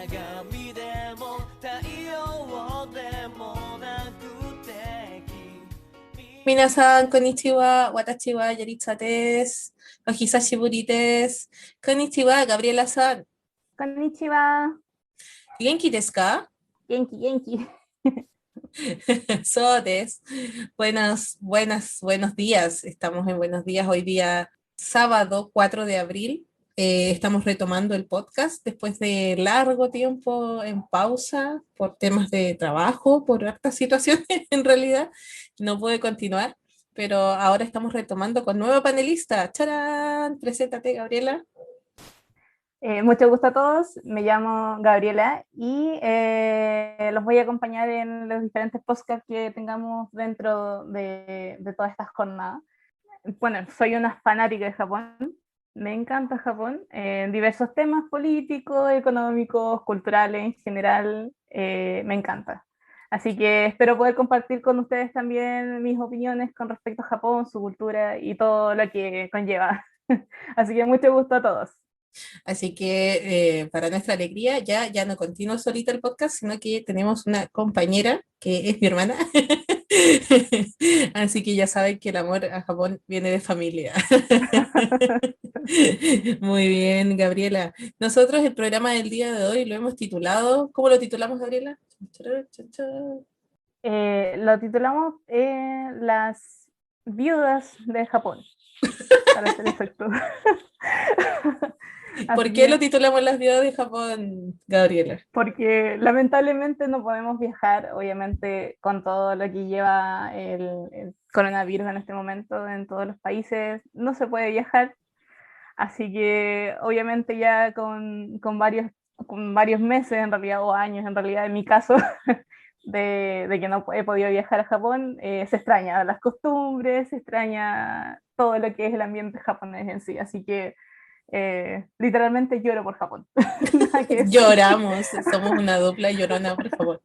鏡でも太陽でもなくて皆さん、こんにちは。私はやりつです。お久しぶりです。こんにちは、ガブリエラさん。こんにちは。元気ですか？元気。そうです。buenos días. Estamos en buenos días. Hoy día, sábado 4 de abril. Estamos retomando el podcast después de largo tiempo en pausa por temas de trabajo, por hartas situaciones en realidad. No pude continuar, pero ahora estamos retomando con nueva panelista. ¡Charán! Preséntate, Gabriela. Mucho gusto a todos, me llamo Gabriela y los voy a acompañar en los diferentes podcasts que tengamos dentro de toda esta jornada. Bueno, soy una fanática de Japón, me encanta Japón, en diversos temas políticos, económicos, culturales en general, me encanta. Así que espero poder compartir con ustedes también mis opiniones con respecto a Japón, su cultura y todo lo que conlleva. Así que mucho gusto a todos. Así que para nuestra alegría ya no continúo solita el podcast, sino que tenemos una compañera que es mi hermana. Así que ya saben que el amor a Japón viene de familia. Muy bien, Gabriela. Nosotros el programa del día de hoy lo hemos titulado, ¿cómo lo titulamos, Gabriela? Lo titulamos Las viudas de Japón, para ser exacto. ¿Por qué lo titulamos Las viudas de Japón, Gabriela? Porque lamentablemente no podemos viajar, obviamente con todo lo que lleva el coronavirus en este momento en todos los países, no se puede viajar, así que obviamente ya con varios meses en realidad, o años en realidad en mi caso, de que no he podido viajar a Japón, se extraña las costumbres, se extraña todo lo que es el ambiente japonés en sí, así que literalmente lloro por Japón. Lloramos, somos una dupla llorona, por favor.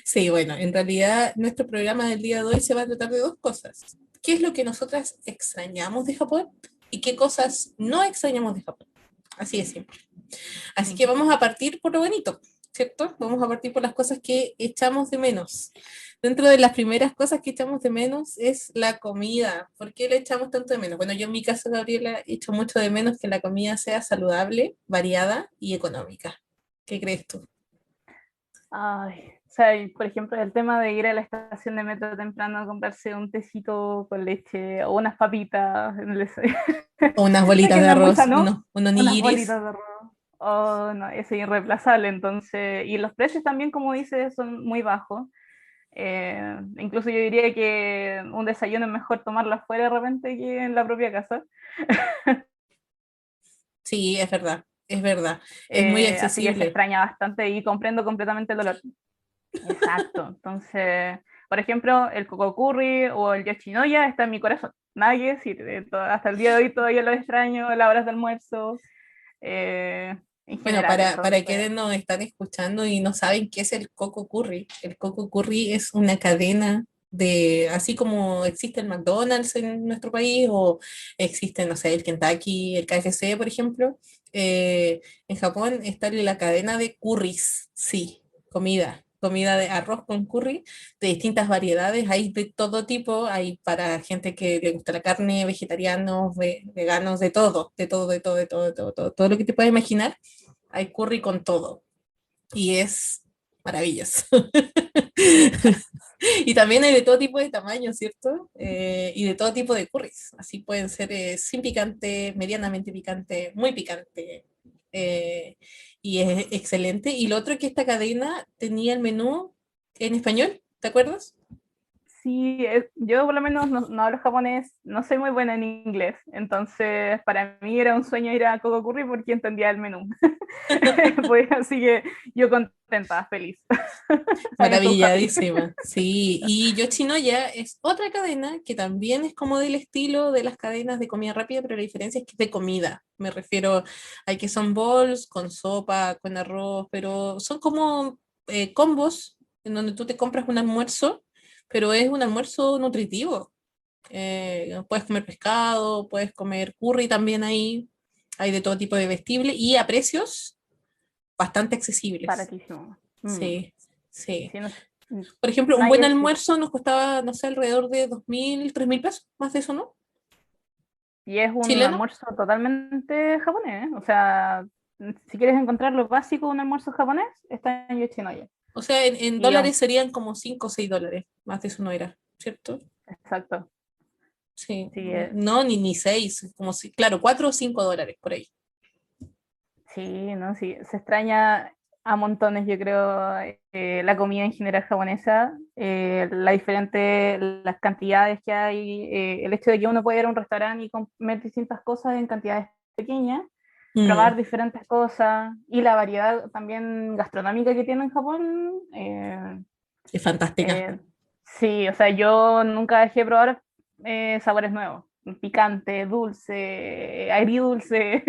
Sí, bueno, en realidad nuestro programa del día de hoy se va a tratar de dos cosas. ¿Qué es lo que nosotras extrañamos de Japón y qué cosas no extrañamos de Japón? Así de simple. Así que vamos a partir por lo bonito, ¿cierto? Vamos a partir por las cosas que echamos de menos. Dentro de las primeras cosas que echamos de menos es la comida. ¿Por qué le echamos tanto de menos? Bueno, yo en mi caso, Gabriela, echo mucho de menos que la comida sea saludable, variada y económica. ¿Qué crees tú? Ay, o sea, por ejemplo, el tema de ir a la estación de metro temprano a comprarse un tecito con leche o unas papitas. O unas Sé bolitas que de no es muy arroz, sano, unos unas nigiris. bolitas de arroz. Oh, no, es irreemplazable. Entonces, y los precios también, como dices, son muy bajos. Incluso yo diría que un desayuno es mejor tomarlo afuera de repente que en la propia casa. Sí, es verdad, es verdad. Es muy Así que se accesible. extraña bastante y comprendo completamente el dolor. Exacto. Entonces, por ejemplo, el coco curry o el yoshinoya está en mi corazón. Nada que decir. Hasta el día de hoy todavía lo extraño, las horas de almuerzo, en Bueno, general. para Entonces, quienes nos están escuchando y no saben qué es el Coco Curry es una cadena de, así como existe el McDonald's en nuestro país o existe, no sé, el Kentucky, el KFC, por ejemplo, en Japón está la cadena de curries, sí, comida de arroz con curry de distintas variedades, hay de todo tipo, hay para gente que le gusta la carne, vegetarianos, veganos, todo lo que te puedas imaginar hay curry con todo y es maravilloso. Y también hay de todo tipo de tamaño, ¿cierto? Y de todo tipo de curries. Así pueden ser sin picante, medianamente picante, muy picante. eh, y es excelente. Y lo otro es que esta cadena tenía el menú en español, ¿te acuerdas? sí, yo por lo menos no hablo japonés, no soy muy buena en inglés. Entonces, para mí era un sueño ir a Coco Curry porque entendía el menú. Pues, así que yo contenta, feliz. También soy un happy. Maravilladísima, sí. Y Yoshinoya es otra cadena que también es como del estilo de las cadenas de comida rápida, pero la diferencia es que es de comida. Me refiero a que son bowls con sopa, con arroz, pero son como combos en donde tú te compras un almuerzo, pero es un almuerzo nutritivo. Puedes comer pescado, puedes comer curry también ahí. Hay de todo tipo de vestible y a precios bastante accesibles. Baratísimo. Sí, sí. Sí, no, Por ejemplo, un buen Nugget, almuerzo nos costaba, no sé, alrededor de 2.000, 3.000 pesos, más de eso, ¿no? y es un ¿Chileno? almuerzo totalmente japonés, ¿eh? O sea, si quieres encontrar lo básico de un almuerzo japonés, está en Yoshinoya. O sea, en Y dólares serían como 5 o 6 dólares, más de eso no era, ¿cierto? exacto. Sí, Sí, no, ni 6, como si, claro, 4 o 5 dólares por ahí. sí, no, sí, se extraña a montones, yo creo, la comida en general japonesa, las cantidades que hay, el hecho de que uno puede ir a un restaurante y comer distintas cosas en cantidades pequeñas, probar Mm, diferentes cosas y la variedad también gastronómica que tiene en Japón. es fantástica. Sí, o sea, yo nunca dejé de probar sabores nuevos, picante, dulce, agridulce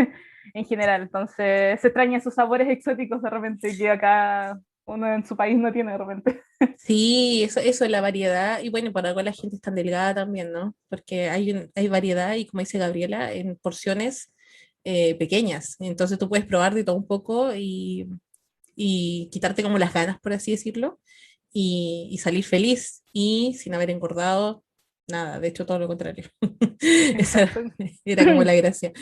en general. Entonces se extraña esos sabores exóticos de repente que acá uno en su país no tiene de repente. Sí, eso es la variedad. Y bueno, por algo la gente es tan delgada también, ¿no? Porque hay variedad y como dice Gabriela, en porciones pequeñas. Entonces tú puedes probar de todo un poco y quitarte como las ganas, por así decirlo, y salir feliz y sin haber engordado nada, de hecho todo lo contrario. Esa Exacto. era como la gracia.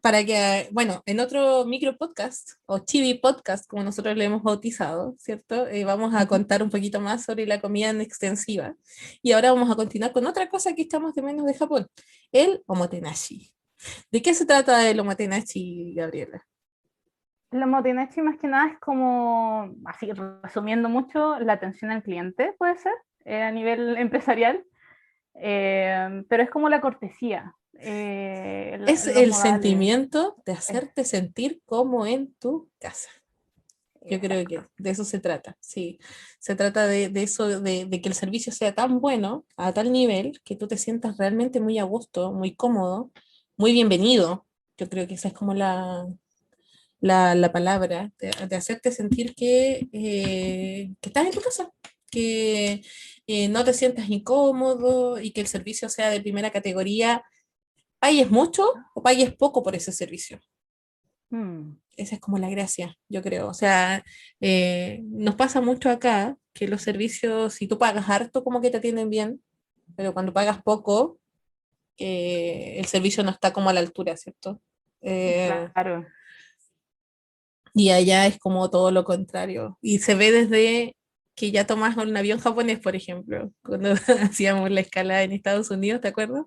Para que, bueno, en otro micro podcast o chibi podcast, como nosotros le hemos bautizado, ¿cierto? Vamos a contar un poquito más sobre la comida en extensiva. Y ahora vamos a continuar con otra cosa que estamos de menos de Japón, el omotenashi. ¿De qué se trata el omotenashi, Gabriela? La motenachi más que nada es como, así resumiendo mucho, la atención al cliente, puede ser, a nivel empresarial, pero es como la cortesía, Es los el modales. sentimiento de Es- hacerte sentir como en tu casa. Yo creo exacto. que de eso se trata, sí. Se trata de eso, de que el servicio sea tan bueno, a tal nivel, que tú te sientas realmente muy a gusto, muy cómodo, muy bienvenido. Yo creo que esa es como la palabra, de hacerte sentir que estás en tu casa, que no te sientas incómodo y que el servicio sea de primera categoría, pagues mucho o pagues poco por ese servicio. Mm, Esa es como la gracia, yo creo. O sea, nos pasa mucho acá que los servicios, si tú pagas harto, como que te atienden bien, pero cuando pagas poco, el servicio no está como a la altura, ¿cierto? Eh, claro. y allá es como todo lo contrario. Y se ve desde que ya tomas un avión japonés, por ejemplo, cuando hacíamos la escala en Estados Unidos, ¿te acuerdas?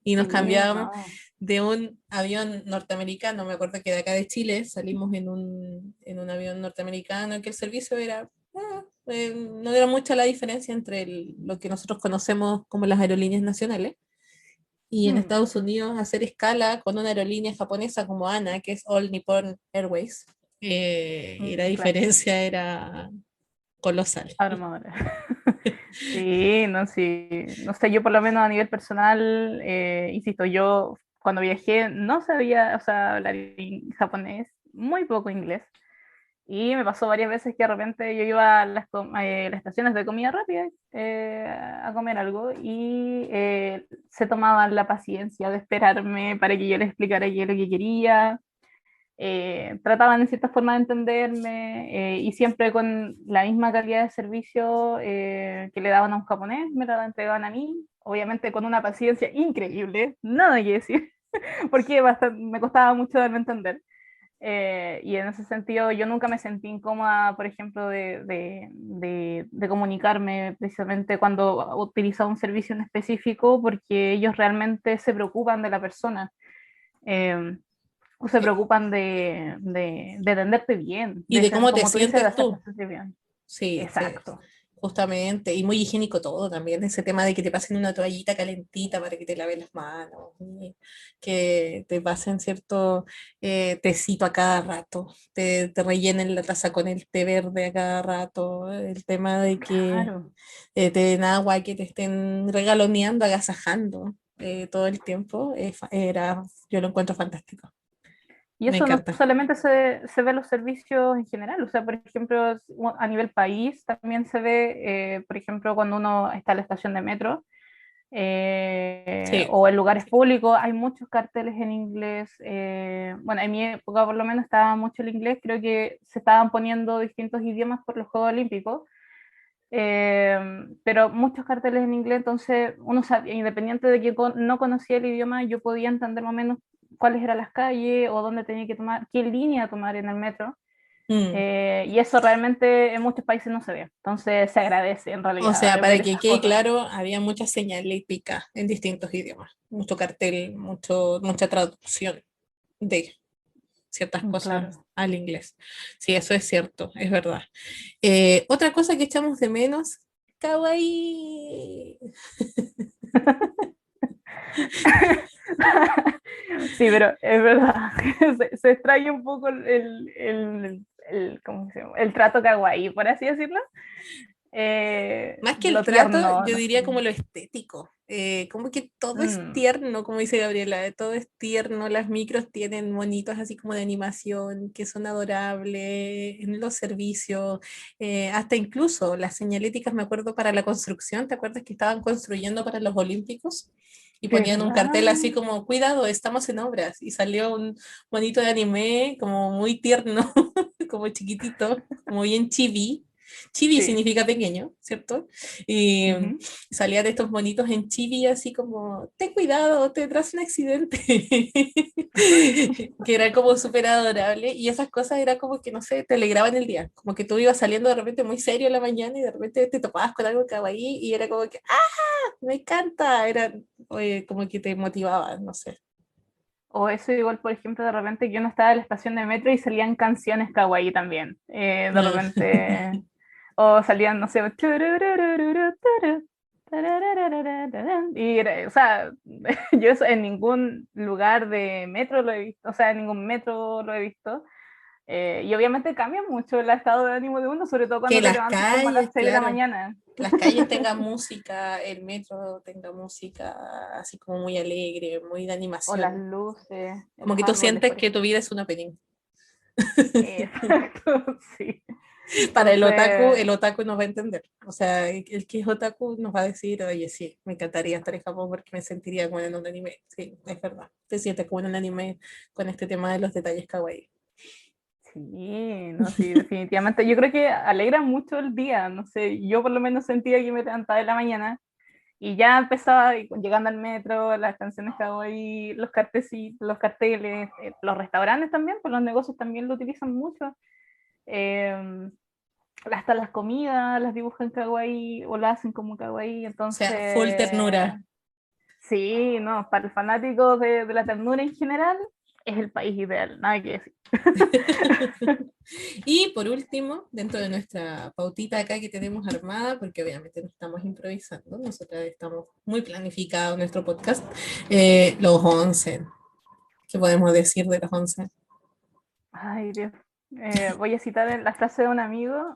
Y nos Sí, cambiábamos no. de un avión norteamericano, me acuerdo que de acá de Chile salimos en un avión norteamericano, que el servicio era, no era mucha la diferencia entre lo que nosotros conocemos como las aerolíneas nacionales, y en Mm, Estados Unidos hacer escala con una aerolínea japonesa como ANA, que es All Nippon Airways, y la claro, diferencia era colosal. abrumadora. Sí, no, sí. No sé, yo por lo menos a nivel personal, insisto, yo cuando viajé no sabía, o sea, hablar japonés, muy poco inglés. Y me pasó varias veces que de repente yo iba a las estaciones de comida rápida a comer algo y se tomaban la paciencia de esperarme para que yo les explicara qué es lo que quería. Trataban en cierta forma de entenderme y siempre con la misma calidad de servicio que le daban a un japonés, me la entregaban a mí, obviamente con una paciencia increíble, nada que decir, porque me costaba mucho darme a entender. Y en ese sentido yo nunca me sentí incómoda, por ejemplo, de comunicarme precisamente cuando utilizaba un servicio en específico, porque ellos realmente se preocupan de la persona. Eh, o se preocupan de atenderte bien, Y de cómo te como tú dices, de sientes hacerte tú. sentir bien. Sí, sí, Exacto. justamente, y muy higiénico todo también, ese tema de que te pasen una toallita calentita para que te laves las manos, y que te pasen cierto tecito a cada rato, te rellenen la taza con el té verde a cada rato, el tema de que Claro. te den agua, que te estén regaloneando, agasajando todo el tiempo, yo lo encuentro fantástico, Y me eso no encanta. solamente se ve en los servicios en general, o sea, por ejemplo, a nivel país también se ve, por ejemplo, cuando uno está en la estación de metro, Sí, o en lugares públicos hay muchos carteles en inglés. Bueno, en mi época por lo menos estaba mucho el inglés, creo que se estaban poniendo distintos idiomas por los Juegos Olímpicos, pero muchos carteles en inglés, entonces uno sabía, independiente de que no conocía el idioma, yo podía entender más o menos cuáles eran las calles o dónde tenía que tomar, qué línea tomar en el metro. mm. Y eso realmente en muchos países no se ve. Entonces se agradece en O realidad sea, para ver que esas quede cosas. claro, había mucha señalética en distintos idiomas, mucho cartel, mucha traducción de ciertas cosas Claro. al inglés. Sí, eso es cierto, es verdad. Otra cosa que echamos de menos, kawaii. Sí, pero es verdad. Se extraña un poco ¿cómo se llama? El trato kawaii, por así decirlo. Más que el Lo trato, tierno, yo no diría sé. como lo estético. Como que todo es Mm, tierno, como dice Gabriela, todo es tierno. Las micros tienen monitos así como de animación que son adorables en los servicios, hasta incluso las señaléticas, me acuerdo, para la construcción. ¿Te acuerdas que estaban construyendo para los Olímpicos? Y ponían un ¿verdad? cartel así como, cuidado, estamos en obras. Y salió un monito de anime como muy tierno, como chiquitito, como bien chibi. Chibi Sí. significa pequeño, ¿cierto? Y Ujú. salía de estos monitos en chibi así como, ten cuidado, te tendrás un accidente. Que era como súper adorable. Y esas cosas era como que, no sé, te alegraban el día. Como que tú ibas saliendo de repente muy serio en la mañana y de repente te topabas con algo kawaii y era como que, ¡ah! Me encanta. Era como que te motivaba, no sé. O eso igual, por ejemplo, de repente que uno estaba en la estación de metro y salían canciones kawaii también. De Ah, repente, o salían, no sé, turururururu, y o sea, yo eso en ningún lugar de metro lo he visto, o sea, en ningún metro lo he visto. Y obviamente cambia mucho el estado de ánimo de uno, sobre todo que cuando te las levantas como a las calles, 6 de la claro. mañana. Las calles tengan música, el metro tenga música así como muy alegre, muy de O las animación. luces, Como los que tú árboles, sientes por que tu ejemplo. vida es una película. Exacto, sí. Para Entonces, el otaku nos va a entender. O sea, el que es otaku nos va a decir, oye, sí, me encantaría estar en Japón porque me sentiría como en un anime. Sí, es verdad. Te sientes como en un anime con este tema de los detalles kawaii. sí, no, sí, definitivamente. Yo creo que alegra mucho el día, no sé, yo por lo menos sentía que me levantaba en la mañana y ya empezaba llegando al metro, las canciones que hago ahí, los carteles, los restaurantes también, pues los negocios también lo utilizan mucho. Eh, hasta las comidas las dibujan kawaii o las hacen como kawaii, O sea, full entonces ternura. sí, no, para el fanático de la ternura en general es el país ideal, nada que decir. Y por último, dentro de nuestra pautita acá que tenemos armada, porque obviamente no estamos improvisando, nosotros estamos muy planificados en nuestro podcast, los onsen. ¿Qué podemos decir de los onsen? Ay, Dios. Voy a citar la frase de un amigo.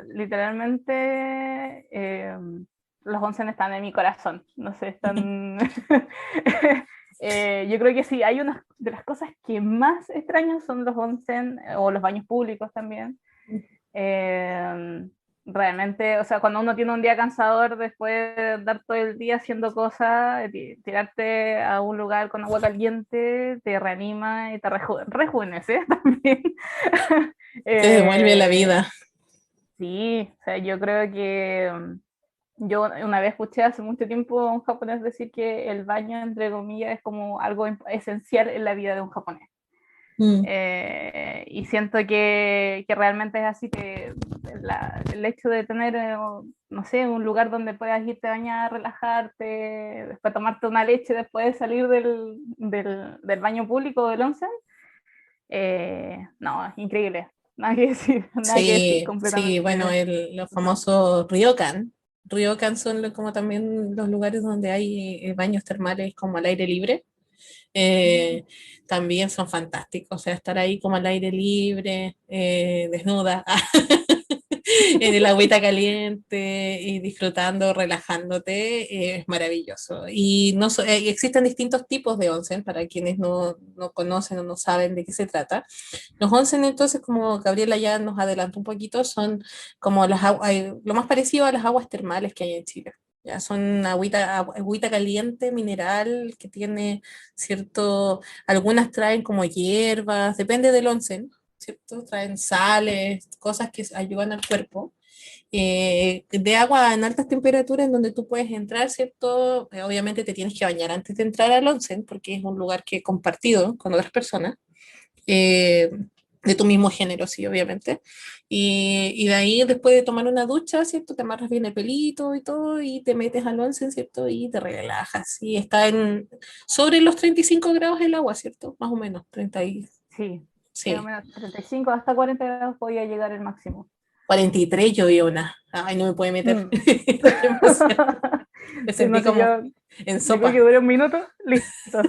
Literalmente, los onsen están en mi corazón. No sé, están. Yo creo que sí, hay una de las cosas que más extraño son los onsen o los baños públicos también. Eh, realmente, o sea, cuando uno tiene un día cansador después de dar todo el día haciendo cosas, tirarte a un lugar con agua caliente te reanima y te rejuvenece también. Te devuelve la Eh, vida. sí, o sea, yo creo que yo una vez escuché hace mucho tiempo a un japonés decir que el baño, entre comillas, es como algo esencial en la vida de un japonés. Mm. Y siento que realmente es así, que el hecho de tener, no sé, un lugar donde puedas irte a bañar, relajarte, después tomarte una leche después de salir del baño público del onsen, no, es increíble, nada que decir, nada que decir, Sí, sí, bueno, completamente los total. famosos ryokan. Ryokan son como también los lugares donde hay baños termales como al aire libre. Mm. eh, También son fantásticos, o sea, estar ahí como al aire libre, desnuda, en el agüita caliente y disfrutando, relajándote, es maravilloso. Y no, existen distintos tipos de onsen para quienes no conocen o no saben de qué se trata. Los onsen, entonces, como Gabriela ya nos adelantó un poquito, son como lo más parecido a las aguas termales que hay en Chile. Ya son agüita caliente, mineral, que tiene cierto, algunas traen como hierbas, depende del onsen, ¿cierto? Traen sales, cosas que ayudan al cuerpo. De agua en altas temperaturas en donde tú puedes entrar, ¿cierto? Obviamente te tienes que bañar antes de entrar al onsen porque es un lugar que he compartido con otras personas. eh, de tu mismo género, sí, obviamente. Y de ahí, después de tomar una ducha, ¿cierto? Te amarras bien el pelito y todo, y te metes al onsen, ¿cierto? Y te relajas. Y está sobre los 35 grados el agua, ¿cierto? Más o menos, 30 Sí, más o sí. menos 35 hasta 40 grados podía llegar el máximo. 43 yo vi una. Ay, no me puede meter. Mm. Demasiado. Me Sí, no sentí sé, como yo en creo que sopa. duró un minuto, listo.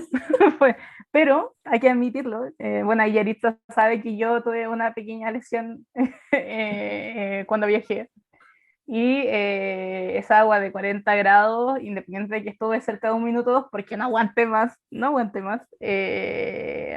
Fue. Pero hay que admitirlo. Bueno, Yaritza sabe que yo tuve una pequeña lesión cuando viajé. Y esa agua de 40 grados, independiente de que estuve cerca de un minuto o dos, porque no aguanté más, no aguanté más,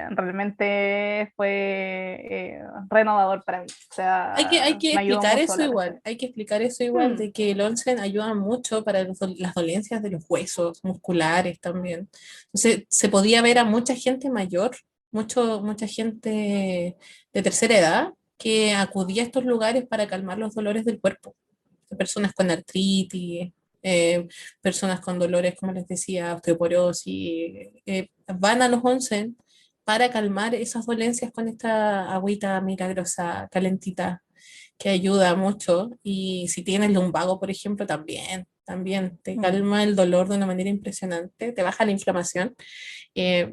realmente fue renovador para mí. O Hay sea, que me ayudó explicar mucho eso la igual, lesión. hay que explicar eso igual, Mm, de que el onsen ayuda mucho para las dolencias de los huesos, musculares también. Entonces, se podía ver a mucha gente mayor, mucha gente de tercera edad, que acudía a estos lugares para calmar los dolores del cuerpo. Personas con artritis, eh, personas con dolores, como les decía, osteoporosis, van a los onsen para calmar esas dolencias con esta agüita milagrosa, calentita, que ayuda mucho. Y si tienes lumbago, por ejemplo, también te mm. calma el dolor de una manera impresionante, te baja la inflamación,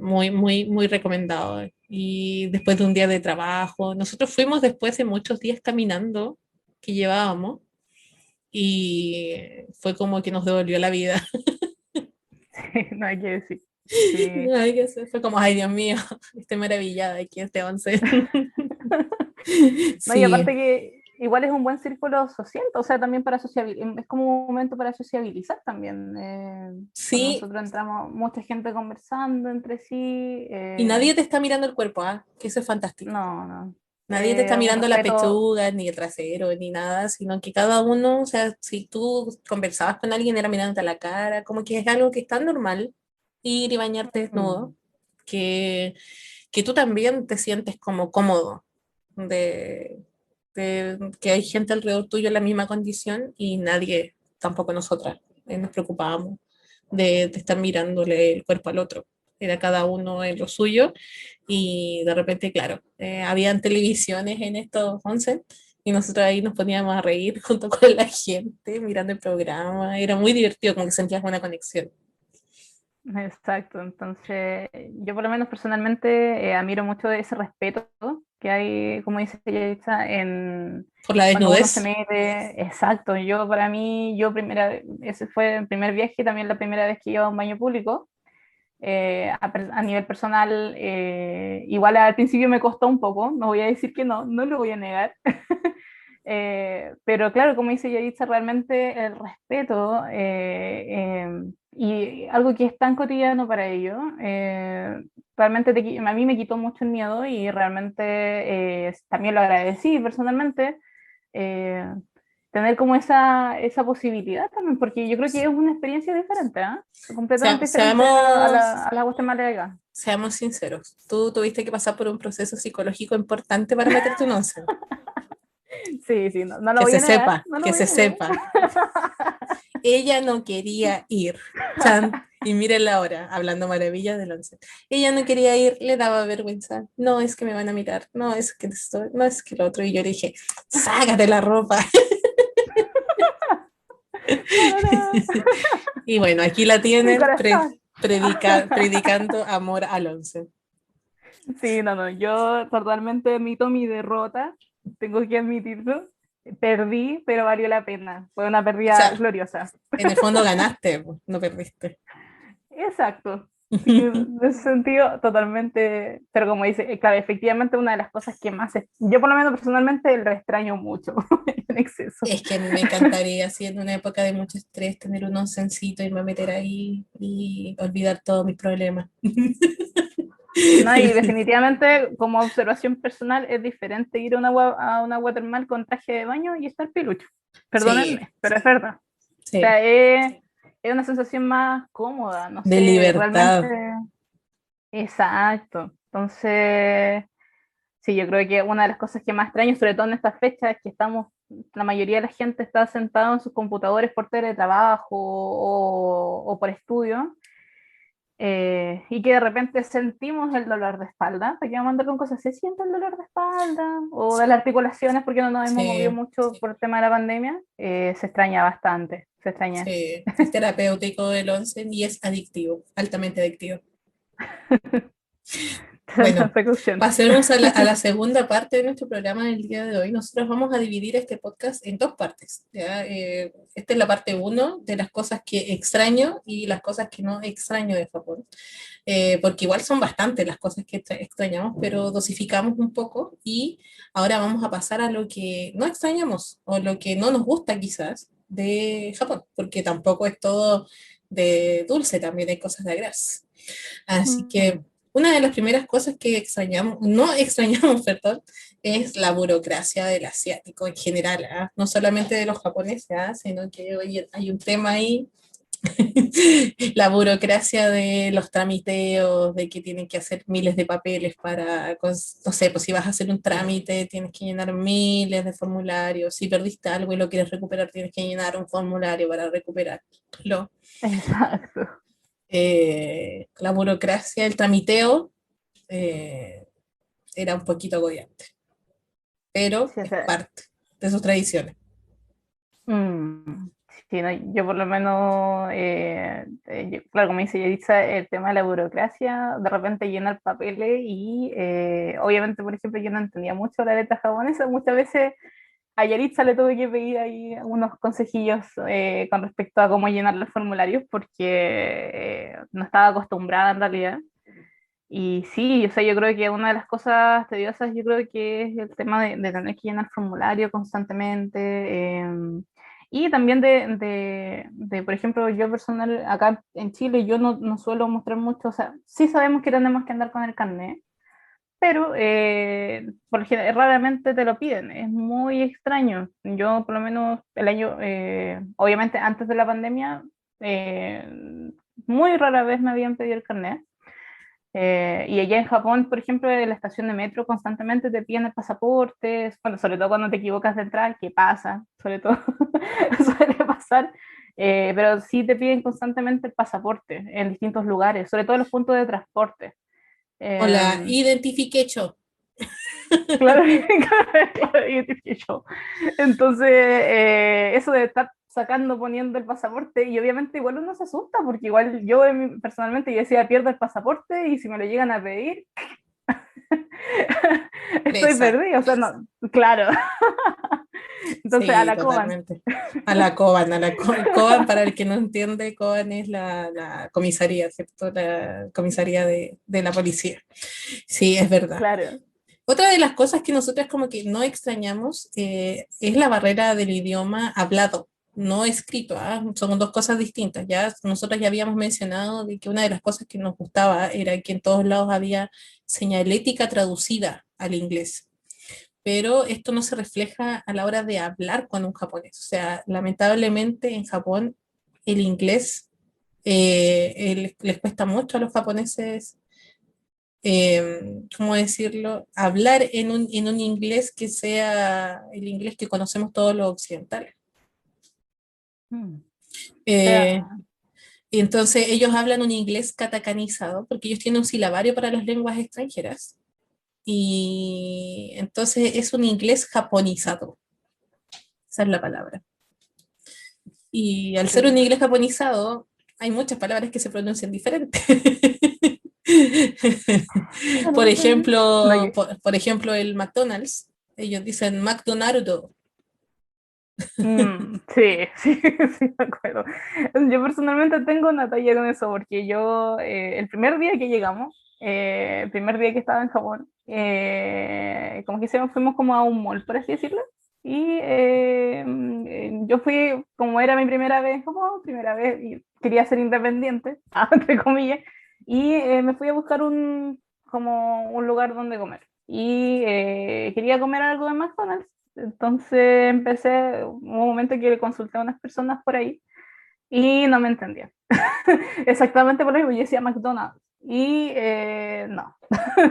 muy recomendado. Y después de un día de trabajo, nosotros fuimos después de muchos días caminando que llevábamos y fue como que nos devolvió la vida. Sí, no hay que decir. Sí. Ay, fue como, ay, Dios mío, estoy maravillada de que este once. No, y Sí, aparte que igual es un buen círculo social, o sea, también para sociabilizar, es como un momento para sociabilizar también. Cuando sí, nosotros entramos, mucha gente conversando entre sí. y nadie te está mirando el cuerpo, ¿ah? Que eso es fantástico. No, no. Nadie te está Un mirando las respeto. pechugas, ni el trasero, ni nada, sino que cada uno, o sea, si tú conversabas con alguien, era mirándote a la cara, como que es algo que es tan normal ir y bañarte Mm, desnudo, que, que tú también te sientes como cómodo de que hay gente alrededor tuyo en la misma condición y nadie, tampoco nosotras, nos preocupábamos de estar mirándole el cuerpo al otro. Era cada uno en lo suyo y de repente, claro, habían televisiones en estos 11 y nosotros ahí nos poníamos a reír junto con la gente mirando el programa. Era muy divertido, como que sentías una conexión. exacto. Entonces, yo por lo menos personalmente admiro mucho ese respeto que hay, como dice Yelitza, en Por la cuando uno se desnudez. mete. Exacto. Yo para mí, yo primera, ese fue el primer viaje, también la primera vez que iba a un baño público. A nivel personal, igual al principio me costó un poco, no voy a decir que no, no lo voy a negar. Pero claro, como dice Yaritza, realmente el respeto y algo que es tan cotidiano para ellos, realmente a mí me quitó mucho el miedo y realmente también lo agradecí personalmente. eh, Tener como esa posibilidad también, porque yo creo que es una experiencia diferente, ¿eh? Completamente diferente Seamos, a la Guatemala. seamos sinceros, tú tuviste que pasar por un proceso psicológico importante para meterte un once. Sí, sí, no, no lo voy a negar, no lo Que voy a se negar. sepa. Ella no quería ir. Chan. Y mírenla ahora, hablando maravillas del once. Ella no quería ir, le daba vergüenza. No es que me van a mirar, no es que esto, no es que lo otro. Y yo le dije, sácate la ropa. Tarará. Y bueno, aquí la Mi tienen corazón. predicando amor al once. Sí, no, no, yo totalmente admito mi derrota, tengo que admitirlo. Perdí, pero valió la pena. Fue una O pérdida sea, gloriosa. en el fondo ganaste, pues, no perdiste. Exacto. Sí, en ese sentido, totalmente. Pero como dice, claro, efectivamente una de las cosas que más, yo por lo menos personalmente lo extraño mucho en exceso. Es que a mí me encantaría, así en una época de mucho estrés, tener un oncencito y me meter ahí y olvidar todos mis problemas. No, y definitivamente como observación personal es diferente ir a una watermal con traje de baño y estar pilucho. Sí, Perdónenme, pero es verdad. O sí. sea, es una sensación más cómoda, no De sé, libertad. realmente, exacto. Entonces, sí, yo creo que una de las cosas que más extraño, sobre todo en estas fechas, es que estamos, la mayoría de la gente está sentada en sus computadores por teletrabajo o por estudio, y que de repente sentimos el dolor de espalda. Aquí vamos a andar con cosas, ¿se siente el dolor de espalda? O de las articulaciones, porque no nos hemos movido Sí, mucho por el tema de la pandemia. Se extraña bastante, se extraña. sí. Es terapéutico el onsen y es adictivo, altamente adictivo. Bueno, Precaución. pasemos a la segunda parte de nuestro programa del día de hoy. Nosotros vamos a dividir este podcast en dos partes, ¿ya? Esta es la parte uno de las cosas que extraño y las cosas que no extraño de Japón. Porque igual son bastantes las cosas que extrañamos, pero dosificamos un poco y ahora vamos a pasar a lo que no extrañamos o lo que no nos gusta quizás de Japón, porque tampoco es todo de dulce, también hay cosas de agraz. Así que Mm. una de las primeras cosas que extrañamos, no extrañamos, perdón, es la burocracia del asiático en general, ¿ah? No solamente de los japoneses, ¿ah? Sino que hoy hay un tema ahí, la burocracia de los tramiteos, de que tienen que hacer miles de papeles para, no sé, pues si vas a hacer un trámite tienes que llenar miles de formularios, si perdiste algo y lo quieres recuperar tienes que llenar un formulario para recuperarlo. Exacto. La burocracia, el tramiteo, eh, era un poquito agobiante, pero Sí, o es sea, parte de sus tradiciones. mm, sí, no, yo por lo menos, claro, como dice Yaritza, el tema de la burocracia, de repente llenar papeles y obviamente, por ejemplo, yo no entendía mucho la letra japonesa, muchas veces a Yaritza le tuve que pedir ahí unos consejillos con respecto a cómo llenar los formularios porque no estaba acostumbrada en realidad. Y sí, o sea, yo creo que una de las cosas tediosas, yo creo que es el tema de tener que llenar formulario constantemente. Y también por ejemplo, yo personal, acá en Chile, yo no suelo mostrar mucho, o sea, sí sabemos que tenemos que andar con el carnet, pero raramente te lo piden, es muy extraño. Yo por lo menos el año, obviamente antes de la pandemia, muy rara vez me habían pedido el carnet. Y allá en Japón, por ejemplo, en la estación de metro constantemente te piden el pasaporte, bueno, sobre todo cuando te equivocas de entrar, que pasa, sobre todo suele pasar, pero sí te piden constantemente el pasaporte en distintos lugares, sobre todo en los puntos de transporte. Hola, Eh, identifiquecho. claro, claro, identifico. Entonces, eso de estar sacando, poniendo el pasaporte, y obviamente igual uno se asusta, porque igual yo personalmente yo decía, pierdo el pasaporte y si me lo llegan a pedir, estoy Presa. perdida, o sea, no, claro. Entonces, a Sí, la Coban. totalmente. A la Coban, Coban, para el que no entiende, Coban es la comisaría, ¿cierto? La comisaría de la policía. Sí, es verdad. Claro. Otra de las cosas que nosotros como que no extrañamos es la barrera del idioma hablado, no escrito, ¿ah? Son dos cosas distintas. Ya nosotros ya habíamos mencionado de que una de las cosas que nos gustaba era que en todos lados había señalética traducida al inglés, pero esto no se refleja a la hora de hablar con un japonés. O sea, lamentablemente en Japón el inglés les cuesta mucho a los japoneses, ¿cómo decirlo? Hablar en un inglés que sea el inglés que conocemos todos los occidentales. Mm. O Eh, sea, y entonces ellos hablan un inglés katakanizado porque ellos tienen un silabario para las lenguas extranjeras. Y entonces es un inglés japonizado, esa es la palabra. Y al ser un sí. inglés japonizado, hay muchas palabras que se pronuncian diferente. Por Claro, no, ejemplo, por ejemplo, el McDonald's, ellos dicen McDonald's. sí, sí, sí, me acuerdo. Yo personalmente tengo una talla con eso, porque yo, el primer día que llegamos, el primer día que estaba en Japón, como que fuimos como a un mall, por así decirlo, y yo fui, como era mi primera vez en Japón, primera vez, y quería ser independiente, entre comillas, y me fui a buscar como un lugar donde comer. Y quería comer algo de McDonald's, entonces empecé, un momento que consulté a unas personas por ahí y no me entendía. Exactamente por lo mismo, yo decía McDonald's y no,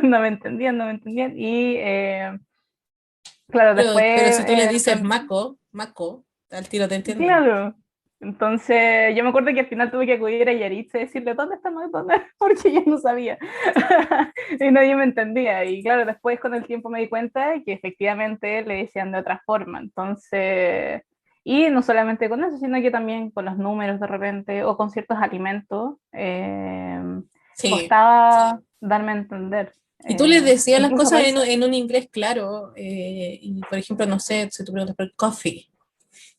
no me entendían, no me entendían. Y claro, Pero después, si tú le dices Maco, al tiro te entienden. claro, entonces yo me acuerdo que al final tuve que acudir a Yaritza y decirle, ¿dónde está McDonald's? Porque yo no sabía y nadie me entendía. Y claro, después con el tiempo me di cuenta de que efectivamente le decían de otra forma. Entonces, y no solamente con eso, sino que también con los números de repente o con ciertos alimentos, Sí. costaba darme a entender. Y tú les decías las Incluso cosas países. en un inglés claro, y por ejemplo, no sé, si tú preguntas por coffee,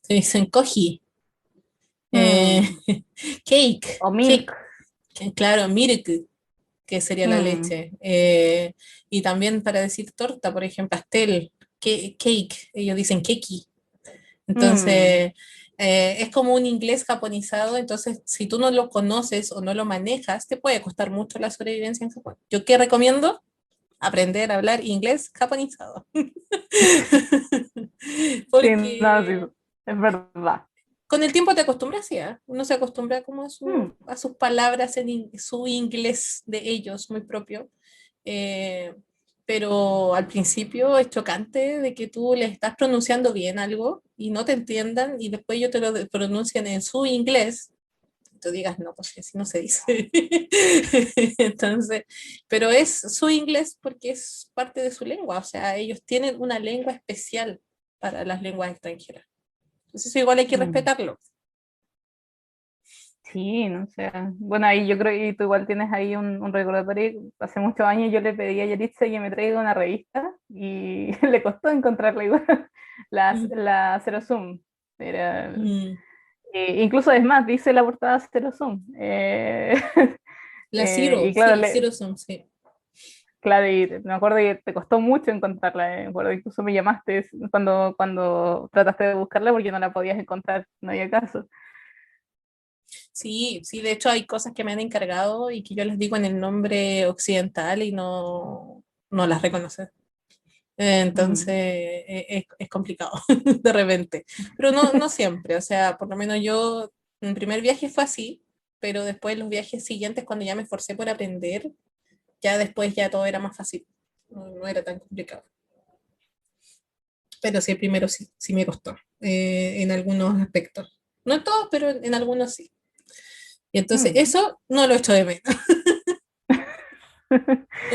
te dicen coffee, eh, mm, cake, o cake, milk. claro, milk, que sería la mm, leche. Y también para decir torta, por ejemplo, pastel, cake, ellos dicen keki. mm. Entonces, es como un inglés japonizado, entonces si tú no lo conoces o no lo manejas, te puede costar mucho la sobrevivencia en Japón. ¿Yo qué recomiendo? Aprender a hablar inglés japonizado. Sí, no, sí, Porque es verdad. con el tiempo te acostumbras, sí, ¿eh? Uno se acostumbra como Mm. a sus palabras en su inglés de ellos, muy propio. Eh, pero al principio es chocante de que tú le estás pronunciando bien algo y no te entiendan y después ellos te lo pronuncian en su inglés. Tú digas, no, pues así no se dice. Entonces, pero es su inglés porque es parte de su lengua, o sea, ellos tienen una lengua especial para las lenguas extranjeras. Entonces, eso igual hay que Mm. respetarlo. Sí, no sé. Bueno, ahí yo creo que tú igual tienes ahí un recordatorio. Hace muchos años yo le pedí a Yaritza que me traiga una revista y le costó encontrarla igual. Mm, La Zero Zoom. Era, mm. incluso es más, dice la portada Zero Zoom. La Zero, Y claro, sí, Zero Sum, sí. claro, y me acuerdo que te costó mucho encontrarla. Me acuerdo que incluso me llamaste cuando trataste de buscarla porque no la podías encontrar, no había caso. Sí, sí, de hecho hay cosas que me han encargado y que yo les digo en el nombre occidental y no las reconocen. Entonces Mm. es complicado de repente, pero no siempre, o sea, por lo menos yo, mi primer viaje fue así, pero después los viajes siguientes, cuando ya me esforcé por aprender, ya después ya todo era más fácil, no era tan complicado. Pero sí, el primero sí, sí me costó, en algunos aspectos. No en todos, pero en algunos sí. Y entonces Mm. eso no lo echo de menos.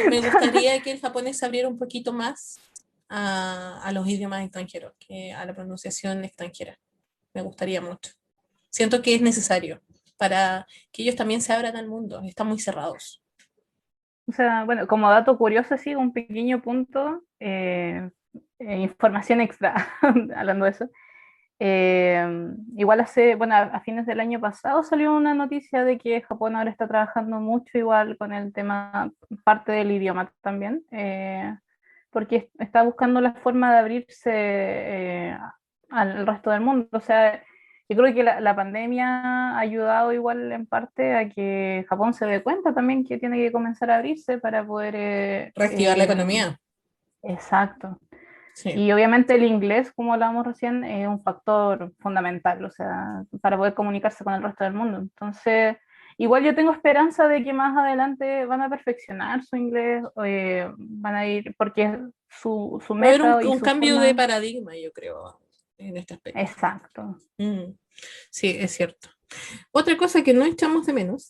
Me gustaría que el japonés se abriera un poquito más a los idiomas extranjeros, que a la pronunciación extranjera. Me gustaría mucho. Siento que es necesario para que ellos también se abran al mundo. Están muy cerrados. O sea, bueno, como dato curioso, sí, un pequeño punto, información extra, hablando de eso. Igual bueno, a fines del año pasado salió una noticia de que Japón ahora está trabajando mucho igual con el tema, parte del idioma también, porque está buscando la forma de abrirse al resto del mundo. O sea, yo creo que la pandemia ha ayudado igual en parte a que Japón se dé cuenta también que tiene que comenzar a abrirse para poder... Reactivar la economía. exacto. Sí. Y obviamente el inglés, como hablábamos recién, es un factor fundamental, o sea, para poder comunicarse con el resto del mundo. Entonces, igual yo tengo esperanza de que más adelante van a perfeccionar su inglés, van a ir, porque su Va a haber meta y un su cambio de forma... paradigma, yo creo, en este aspecto. Exacto. Mm, sí, es cierto. Otra cosa que no echamos de menos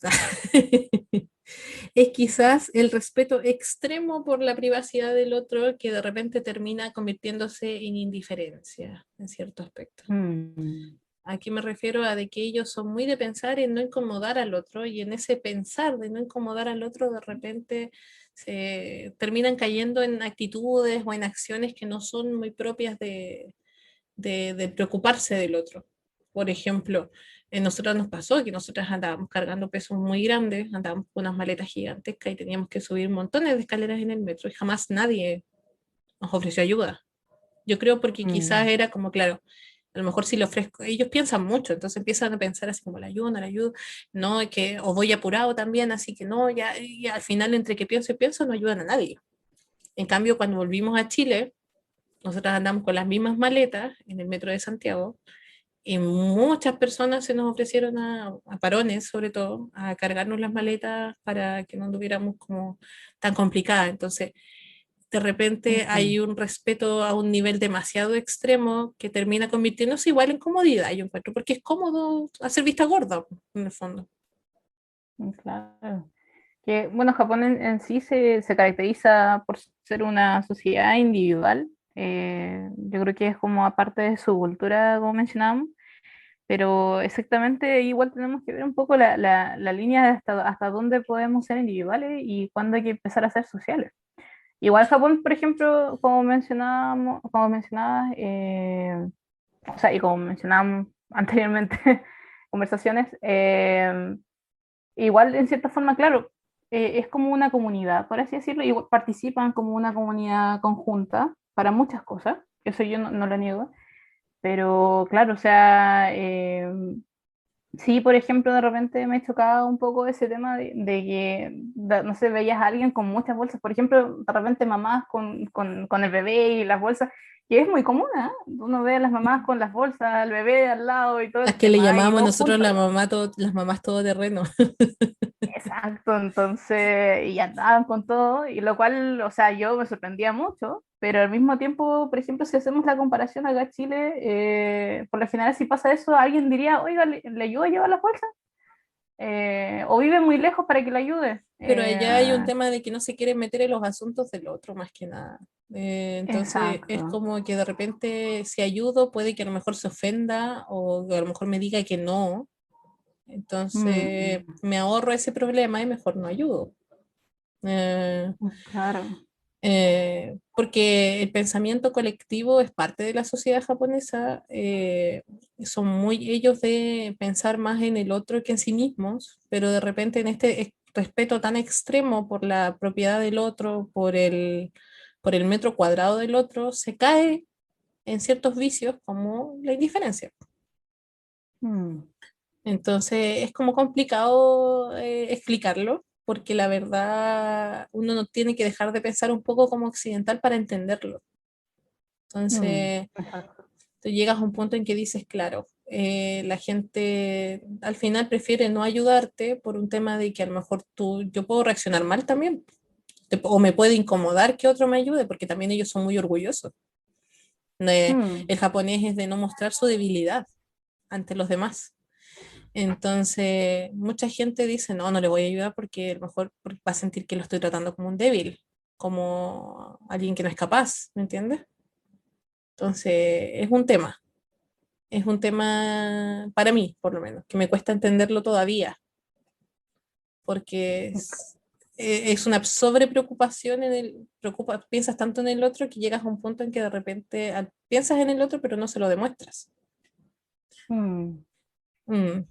es quizás el respeto extremo por la privacidad del otro que de repente termina convirtiéndose en indiferencia en cierto aspecto. Mm, Aquí me refiero a de que ellos son muy de pensar en no incomodar al otro y en ese pensar de no incomodar al otro de repente se terminan cayendo en actitudes o en acciones que no son muy propias de preocuparse del otro. Por ejemplo, a nosotros nos pasó que nosotras andábamos cargando pesos muy grandes, andábamos con unas maletas gigantescas y teníamos que subir montones de escaleras en el metro y jamás nadie nos ofreció ayuda. Yo creo porque quizás mm, era como, claro, a lo mejor si le ofrezco, ellos piensan mucho, entonces empiezan a pensar así como la ayudo, no, que, o voy apurado también, así que no, ya, y al final entre que pienso y pienso no ayudan a nadie. En cambio, cuando volvimos a Chile, nosotros andamos con las mismas maletas en el metro de Santiago y muchas personas se nos ofrecieron a varones, sobre todo, a cargarnos las maletas para que no anduviéramos como tan complicadas. Entonces, de repente hay un respeto a un nivel demasiado extremo que termina convirtiéndose igual en comodidad, yo encuentro, porque es cómodo hacer vista gorda, en el fondo. Claro. Que, bueno, Japón en sí se caracteriza por ser una sociedad individual. Yo creo que es como aparte de su cultura, como mencionábamos, pero exactamente igual tenemos que ver un poco la línea de hasta dónde podemos ser individuales y cuándo hay que empezar a ser sociales. Igual Japón, por ejemplo, como mencionabas, o sea, y como mencionábamos anteriormente, conversaciones, igual en cierta forma, claro, es como una comunidad, por así decirlo, y participan como una comunidad conjunta para muchas cosas, eso yo no lo niego, pero claro, o sea, sí, por ejemplo, de repente me chocaba un poco ese tema de que, no sé, veías a alguien con muchas bolsas, por ejemplo, de repente mamás con el bebé y las bolsas, que es muy común, ¿eh? Uno ve a las mamás con las bolsas, al bebé al lado y todo Las el que le tema, y llamábamos todos nosotros juntos. las mamás todoterreno. Exacto, entonces, y andaban con todo, y lo cual, o sea, yo me sorprendía mucho, pero al mismo tiempo, por ejemplo, si hacemos la comparación acá en Chile, por lo general si pasa eso, alguien diría, oiga, ¿le ayudo a llevar la bolsa? O vive muy lejos para que le ayude. Pero allá hay un tema de que no se quiere meter en los asuntos del otro, más que nada. Entonces es Exacto. como que de repente si ayudo puede que a lo mejor se ofenda o que a lo mejor me diga que no. Entonces Mm, me ahorro ese problema y mejor no ayudo. Eh, claro. Porque el pensamiento colectivo es parte de la sociedad japonesa. Son muy ellos de pensar más en el otro que en sí mismos, pero de repente en este respeto tan extremo por la propiedad del otro, por el metro cuadrado del otro, se cae en ciertos vicios como la indiferencia. Mm, Entonces es como complicado explicarlo, porque la verdad uno no tiene que dejar de pensar un poco como occidental para entenderlo. Entonces exacto. tú llegas a un punto en que dices, claro, la gente al final prefiere no ayudarte por un tema de que a lo mejor yo puedo reaccionar mal también, o me puede incomodar que otro me ayude, porque también ellos son muy orgullosos. Mm, El japonés es de no mostrar su debilidad ante los demás. Entonces, mucha gente dice, no, no le voy a ayudar porque a lo mejor va a sentir que lo estoy tratando como un débil, como alguien que no es capaz, ¿me entiendes? Entonces, es un tema para mí, por lo menos, que me cuesta entenderlo todavía, porque es una sobrepreocupación piensas tanto en el otro que llegas a un punto en que de repente piensas en el otro, pero no se lo demuestras. mm. Mm.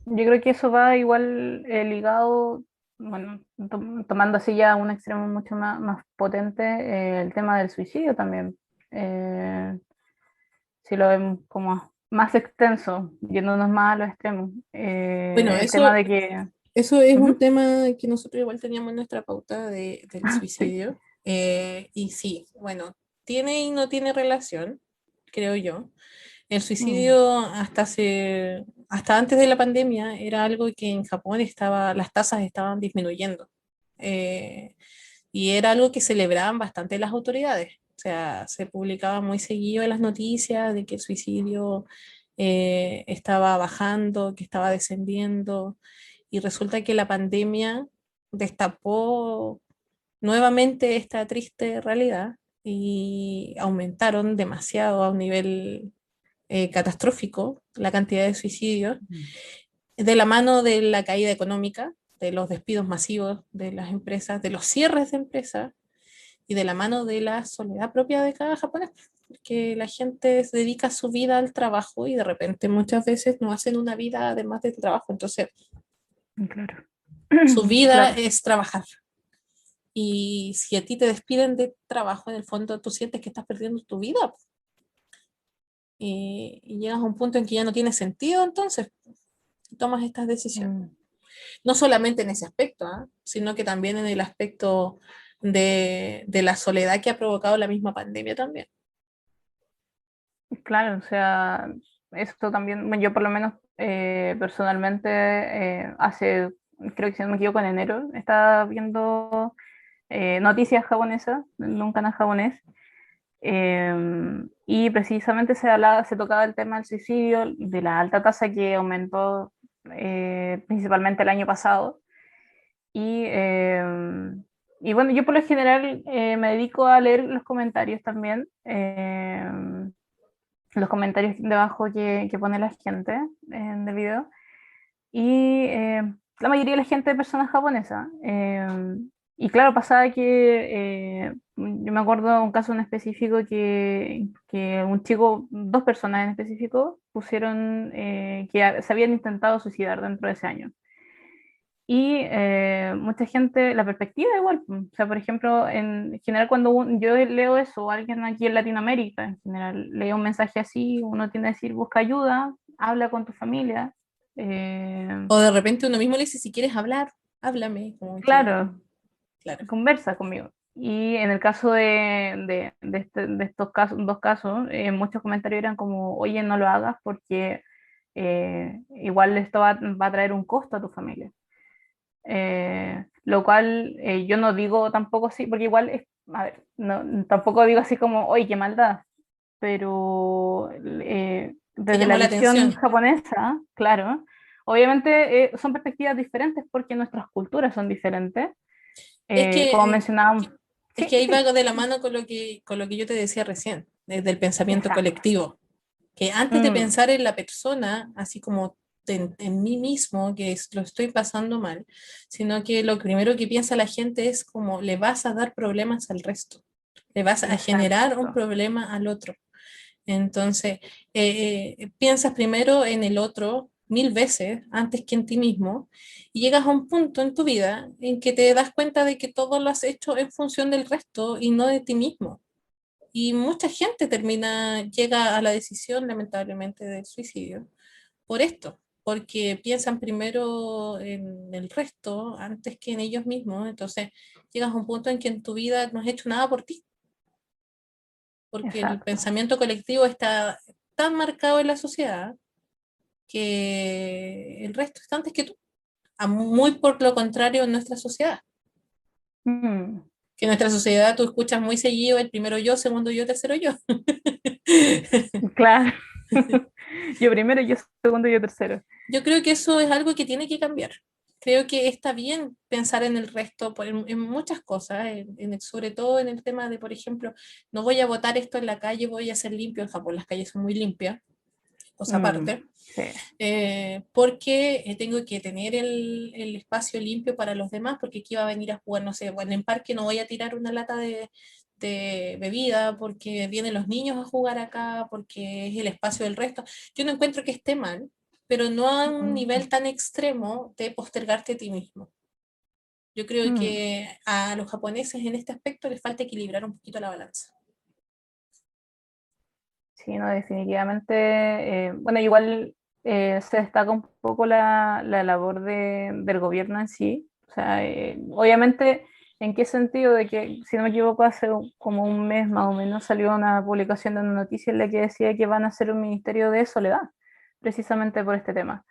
Yo creo que eso va igual ligado, bueno, tomando así ya un extremo mucho más potente, el tema del suicidio también. Eh, si lo vemos como más extenso, yéndonos más a los extremos. Bueno, El tema de que... eso es un Ujú. tema que nosotros igual teníamos en nuestra pauta del Sí. suicidio. Y sí, bueno, tiene y no tiene relación, creo yo. El Mm, suicidio hasta antes de la pandemia era algo que en Japón las tasas estaban disminuyendo. Eh, y era algo que celebraban bastante las autoridades. O sea, se publicaba muy seguido en las noticias de que el suicidio estaba bajando, que estaba descendiendo. Y resulta que la pandemia destapó nuevamente esta triste realidad y aumentaron demasiado a un nivel catastrófico la cantidad de suicidios, mm, de la mano de la caída económica, de los despidos masivos de las empresas, de los cierres de empresas y de la mano de la soledad propia de cada japonés, porque la gente se dedica su vida al trabajo y de repente muchas veces no hacen una vida además del trabajo, entonces claro. su vida Claro. es trabajar. Y si a ti te despiden de trabajo, en el fondo tú sientes que estás perdiendo tu vida y llegas a un punto en que ya no tiene sentido, entonces tomas estas decisiones. Mm. No solamente en ese aspecto, ¿ah? Sino que también en el aspecto de la soledad que ha provocado la misma pandemia también. Claro, o sea, esto también, bueno, yo por lo menos personalmente hace, creo que si no me equivoco, en enero, estaba viendo noticias japonesas, en un canal japonés, y precisamente se tocaba el tema del suicidio, de la alta tasa que aumentó principalmente el año pasado. Y, y bueno, yo por lo general me dedico a leer los comentarios también, los comentarios debajo que pone la gente en el video. Y la mayoría de la gente de personas japonesas. Y claro, pasaba que yo me acuerdo de un caso en específico que un chico, dos personas en específico, pusieron que se habían intentado suicidar dentro de ese año. Y mucha gente, la perspectiva igual, o sea, por ejemplo, en general cuando yo leo eso, o alguien aquí en Latinoamérica, en general, lee un mensaje así, uno tiene que decir, busca ayuda, habla con tu familia. eh, O de repente uno mismo le dice, si quieres hablar, háblame, como que, claro, claro. conversa conmigo. Y en el caso de estos casos, dos casos, muchos comentarios eran como, oye, no lo hagas porque igual esto va a traer un costo a tu familia. Lo cual yo no digo tampoco así, porque igual, a ver, tampoco digo así como, oye, qué maldad, pero Te desde llamó la la visión atención. japonesa, claro, obviamente son perspectivas diferentes porque nuestras culturas son diferentes, Es como que, mencionábamos. es Sí, que ahí va sí, de la mano con lo que yo te decía recién, desde el pensamiento exacto. colectivo. Que antes de Mm, pensar en la persona, así como en mí mismo, que lo estoy pasando mal, sino que lo primero que piensa la gente es como le vas a dar problemas al resto, le vas a generar un exacto, problema al otro. Entonces, piensas primero en el otro 1000 veces antes que en ti mismo y llegas a un punto en tu vida en que te das cuenta de que todo lo has hecho en función del resto y no de ti mismo. Y mucha gente llega a la decisión, lamentablemente, del suicidio por esto, porque piensan primero en el resto antes que en ellos mismos. Entonces, llegas a un punto en que en tu vida no has hecho nada por ti, porque el exacto. pensamiento colectivo está tan marcado en la sociedad que el resto está antes que tú. Muy por lo contrario en nuestra sociedad, Mm, que en nuestra sociedad tú escuchas muy seguido el primero yo, segundo yo, tercero yo. claro. Yo primero, yo segundo, yo tercero. Yo creo que eso es algo que tiene que cambiar. Creo que está bien pensar en el resto en muchas cosas, sobre todo en el tema de, por ejemplo, no voy a botar esto en la calle, voy a hacer limpio. En Japón las calles son muy limpias, cosa Mm, aparte, sí, porque tengo que tener el espacio limpio para los demás, porque aquí va a venir a jugar, no sé, bueno, en parque no voy a tirar una lata de bebida porque vienen los niños a jugar acá, porque es el espacio del resto. Yo no encuentro que esté mal, pero no a un mm, nivel tan extremo de postergarte a ti mismo. Yo creo mm. que a los japoneses en este aspecto les falta equilibrar un poquito la balanza. Sí, no, definitivamente. Bueno, igual se destaca un poco la labor del gobierno en sí. O sea, obviamente, ¿en qué sentido? De que, si no me equivoco, hace como un mes más o menos salió una publicación de una noticia en la que decía que van a hacer un ministerio de soledad, precisamente por este tema.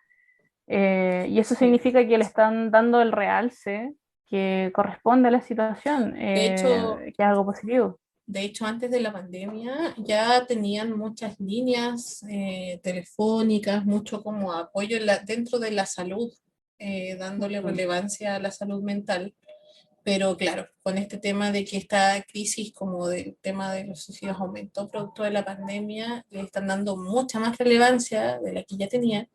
Y eso Sí. significa que le están dando el realce que corresponde a la situación, De hecho, que es algo positivo. De hecho, antes de la pandemia ya tenían muchas líneas telefónicas, mucho como apoyo dentro de la salud, dándole Mm, relevancia a la salud mental. Pero claro, con este tema de que esta crisis como del tema de los suicidios aumentó producto de la pandemia, le están dando mucha más relevancia de la que ya tenía.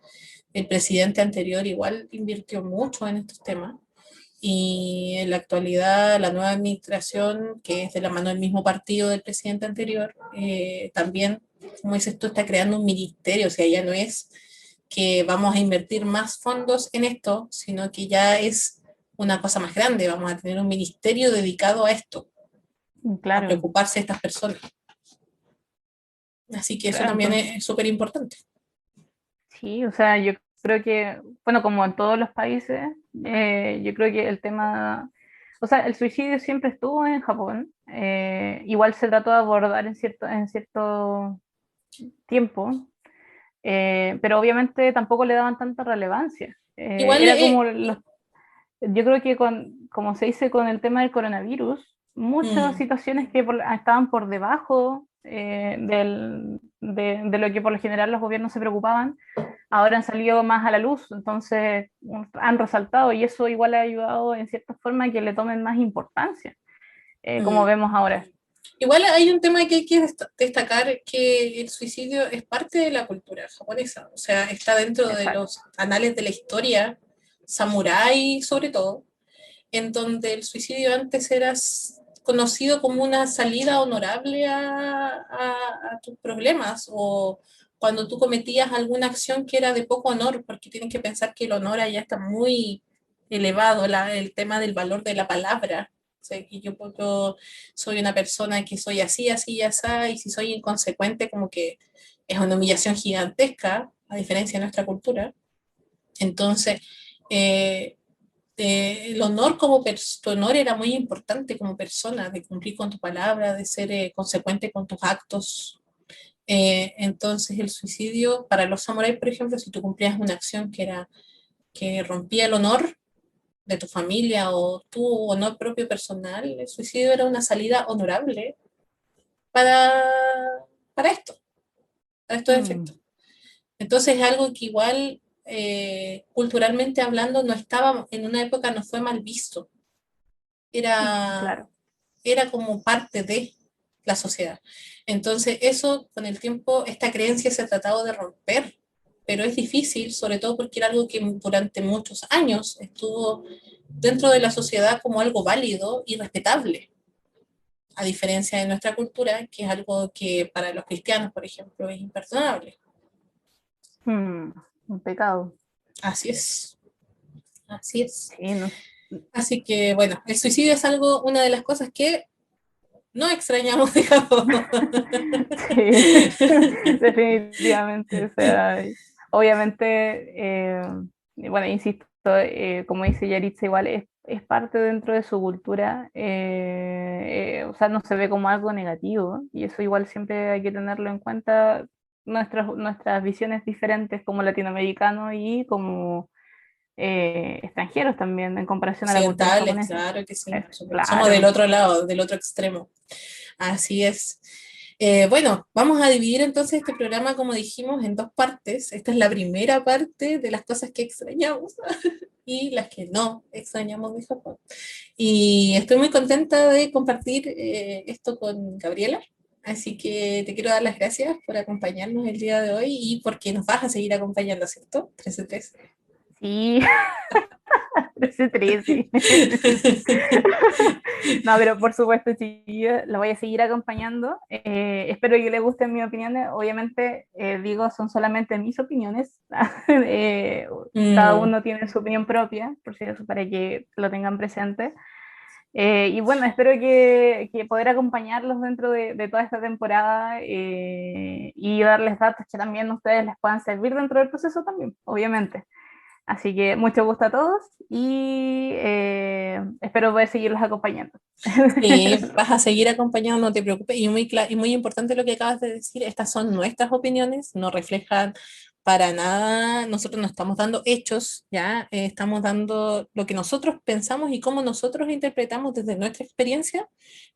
El presidente anterior igual invirtió mucho en estos temas y en la actualidad la nueva administración, que es de la mano del mismo partido del presidente anterior, también, como dices tú, está creando un ministerio, o sea, ya no es que vamos a invertir más fondos en esto, sino que ya es una cosa más grande, vamos a tener un ministerio dedicado a esto, a claro, preocuparse de estas personas. Así que eso claro, también entonces, es súper importante. sí, o sea, yo creo que, bueno, como en todos los países, yo creo que el tema, o sea, el suicidio siempre estuvo en Japón, igual se trató de abordar en cierto tiempo, pero obviamente tampoco le daban tanta relevancia. Igual, Era como yo creo que como se dice con el tema del coronavirus, muchas situaciones que estaban por debajo de lo que por lo general los gobiernos se preocupaban, ahora han salido más a la luz, entonces han resaltado y eso igual ha ayudado en cierta forma a que le tomen más importancia, como vemos ahora. igual hay un tema que hay que destacar, que el suicidio es parte de la cultura japonesa, o sea, está dentro de Exacto. los anales de la historia, samurái sobre todo, en donde el suicidio antes era conocido como una salida honorable a tus problemas, o cuando tú cometías alguna acción que era de poco honor, porque tienen que pensar que el honor allá está muy elevado, el tema del valor de la palabra. O sea, que yo soy una persona que soy así, así y así, y si soy inconsecuente, como que es una humillación gigantesca, a diferencia de nuestra cultura. Entonces, eh, el honor tu honor era muy importante como persona, de cumplir con tu palabra, de ser consecuente con tus actos. Entonces el suicidio, para los samuráis, por ejemplo, si tú cumplías una acción que rompía el honor de tu familia o tu honor propio personal, el suicidio era una salida honorable para, para esto, para estos efectos. Entonces es algo que igual, culturalmente hablando, no estaba, en una época no fue mal visto, era, Claro. era como parte de la sociedad. Entonces eso, con el tiempo, esta creencia se ha tratado de romper, pero es difícil, sobre todo porque era algo que durante muchos años estuvo dentro de la sociedad como algo válido y respetable, a diferencia de nuestra cultura, que es algo que para los cristianos, por ejemplo, es imperdonable. Un pecado. Así es, así es. Sí, no. Así que bueno, el suicidio es algo, una de las cosas que no extrañamos de Japón. Sí, definitivamente. O sea, obviamente, bueno, insisto, como dice Yaritza, igual es parte dentro de su cultura, o sea, no se ve como algo negativo, y eso igual siempre hay que tenerlo en cuenta, nuestras visiones diferentes como latinoamericanos y como extranjeros también, en comparación a la cultura Occidentales, japonesa. claro que sí. Somos del Claro. otro lado, del otro extremo. Así es. Bueno, vamos a dividir entonces este programa, como dijimos, en dos partes. Esta es la primera parte de las cosas que extrañamos y las que no extrañamos de Japón. Y estoy muy contenta de compartir esto con Gabriela. Así que te quiero dar las gracias por acompañarnos el día de hoy y porque nos vas a seguir acompañando, ¿cierto? 13-13. Sí, 13-13. No, pero por supuesto, chiquillos, lo voy a seguir acompañando. Espero que les gusten mis opiniones. Obviamente, digo, son solamente mis opiniones. Cada uno tiene su opinión propia, por si acaso, para que lo tengan presente. Y bueno, espero que poder acompañarlos dentro de toda esta temporada y darles datos que también a ustedes les puedan servir dentro del proceso también, obviamente. Así que mucho gusto a todos y espero poder seguirlos acompañando. Sí, vas a seguir acompañado, no te preocupes. Y y muy importante lo que acabas de decir, estas son nuestras opiniones, no reflejan para nada, nosotros no estamos dando hechos, ¿ya? Estamos dando lo que nosotros pensamos y cómo nosotros interpretamos desde nuestra experiencia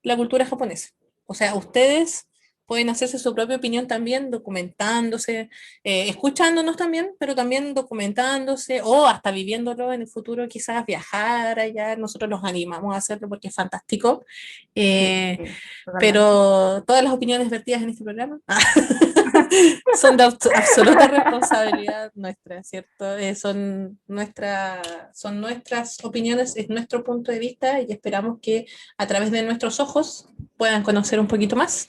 la cultura japonesa. O sea, ustedes pueden hacerse su propia opinión también, documentándose, escuchándonos también, pero también documentándose o hasta viviéndolo en el futuro, quizás viajar allá. Nosotros los animamos a hacerlo porque es fantástico. Sí, Eh, totalmente. pero todas las opiniones vertidas en este programa son de absoluta responsabilidad nuestra, ¿cierto? Son nuestras opiniones, es nuestro punto de vista y esperamos que a través de nuestros ojos puedan conocer un poquito más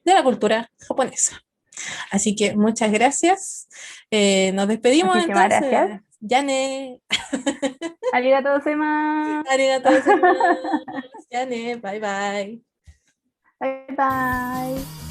de la cultura japonesa. Así que muchas gracias. Nos despedimos Muchísimas gracias. entonces. Yane, Arigatou gozaimasu. arigatou gozaimasu. Yane, bye bye. Bye bye.